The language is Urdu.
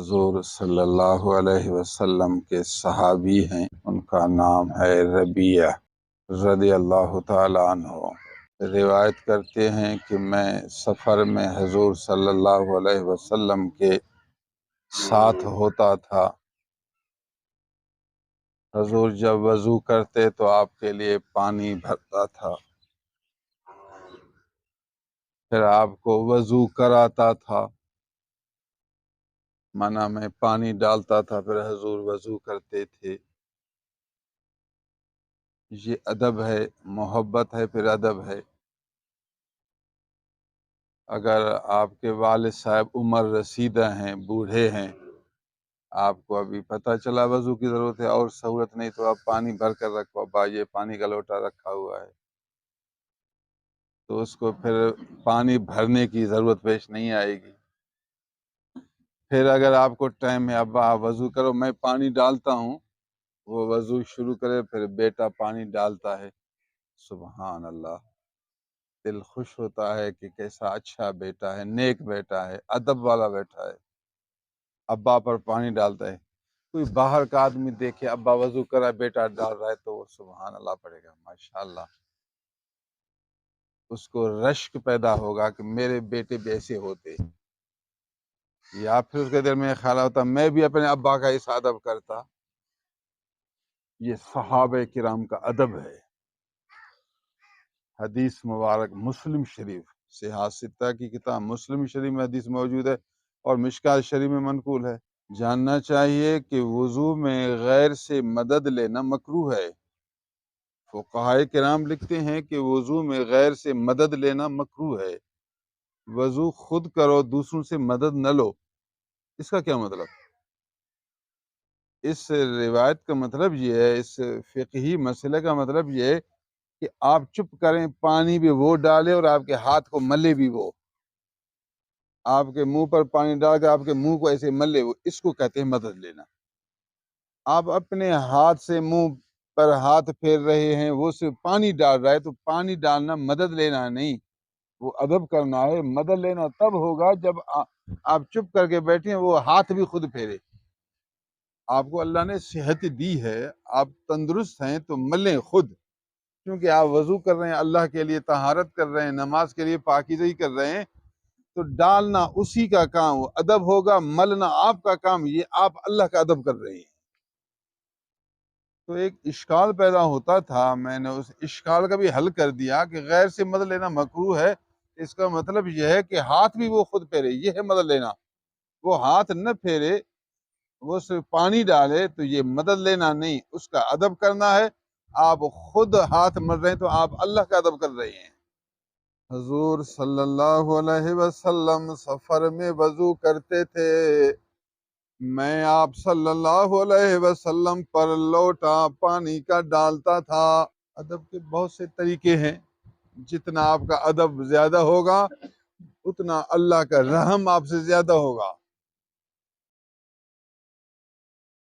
حضور صلی اللہ علیہ وسلم کے صحابی ہیں، ان کا نام ہے ربیعہ رضی اللہ تعالیٰ عنہ۔ روایت کرتے ہیں کہ میں سفر میں حضور صلی اللہ علیہ وسلم کے ساتھ ہوتا تھا۔ حضور جب وضو کرتے تو آپ کے لیے پانی بھرتا تھا، پھر آپ کو وضو کراتا تھا، منہ میں پانی ڈالتا تھا، پھر حضور وضو کرتے تھے۔ یہ ادب ہے، محبت ہے، پھر ادب ہے۔ اگر آپ کے والد صاحب عمر رسیدہ ہیں، بوڑھے ہیں، آپ کو ابھی پتہ چلا وضو کی ضرورت ہے اور سہولت نہیں، تو آپ پانی بھر کر رکھو، ابا یہ پانی کا لوٹا رکھا ہوا ہے، تو اس کو پھر پانی بھرنے کی ضرورت پیش نہیں آئے گی۔ پھر اگر آپ کو ٹائم ہے، ابا آپ وضو کرو میں پانی ڈالتا ہوں، وہ وضو شروع کرے، پھر بیٹا پانی ڈالتا ہے، سبحان اللہ، دل خوش ہوتا ہے کہ کیسا اچھا بیٹا ہے، نیک بیٹا ہے، ادب والا بیٹا ہے، ابا پر پانی ڈالتا ہے۔ کوئی باہر کا آدمی دیکھے ابا وضو کرا بیٹا ڈال رہا ہے تو وہ سبحان اللہ پڑھے گا، ماشاءاللہ، اس کو رشک پیدا ہوگا کہ میرے بیٹے بھی ایسے ہوتے، یا پھر اس کے دل میں خیال ہوتا میں بھی اپنے ابا کا اس ادب کرتا۔ یہ صحابہ کرام کا ادب ہے۔ حدیث مبارک مسلم شریف، صحاح ستہ کی کتاب مسلم شریف میں حدیث موجود ہے اور مشکات شریف میں منقول ہے۔ جاننا چاہیے کہ وضو میں غیر سے مدد لینا مکروہ ہے۔ فقہائے کرام لکھتے ہیں کہ وضو میں غیر سے مدد لینا مکروہ ہے۔ وضو خود کرو، دوسروں سے مدد نہ لو، اس کا کیا مطلب؟ اس روایت کا مطلب یہ ہے، اس فقہی مسئلے کا مطلب یہ ہے کہ آپ چپ کریں، پانی بھی وہ ڈالے اور آپ کے ہاتھ کو ملے بھی وہ، آپ کے منہ پر پانی ڈال کے آپ کے منہ کو ایسے ملے وہ، اس کو کہتے ہیں مدد لینا۔ آپ اپنے ہاتھ سے منہ پر ہاتھ پھیر رہے ہیں، وہ صرف پانی ڈال رہا ہے، تو پانی ڈالنا مدد لینا نہیں، وہ ادب کرنا ہے۔ مدد لینا تب ہوگا جب آپ چپ کر کے بیٹھیں، وہ ہاتھ بھی خود پھیرے۔ آپ کو اللہ نے صحت دی ہے، آپ تندرست ہیں تو ملیں خود، کیونکہ آپ وضو کر رہے ہیں، اللہ کے لیے طہارت کر رہے ہیں، نماز کے لیے پاکیزگی کر رہے ہیں، تو ڈالنا اسی کا کام، وہ ادب ہوگا، ملنا آپ کا کام، یہ آپ اللہ کا ادب کر رہے ہیں۔ تو ایک اشکال پیدا ہوتا تھا، میں نے اس اشکال کا بھی حل کر دیا کہ غیر سے مدد لینا مکروہ ہے، اس کا مطلب یہ ہے کہ ہاتھ بھی وہ خود پھیرے، یہ ہے مدد لینا۔ وہ ہاتھ نہ پھیرے، وہ صرف پانی ڈالے، تو یہ مدد لینا نہیں، اس کا ادب کرنا ہے۔ آپ خود ہاتھ مل رہے ہیں تو آپ اللہ کا ادب کر رہے ہیں۔ حضور صلی اللہ علیہ وسلم سفر میں وضو کرتے تھے، میں آپ صلی اللہ علیہ وسلم پر لوٹا پانی کا ڈالتا تھا۔ ادب کے بہت سے طریقے ہیں، جتنا آپ کا ادب زیادہ ہوگا اتنا اللہ کا رحم آپ سے زیادہ ہوگا۔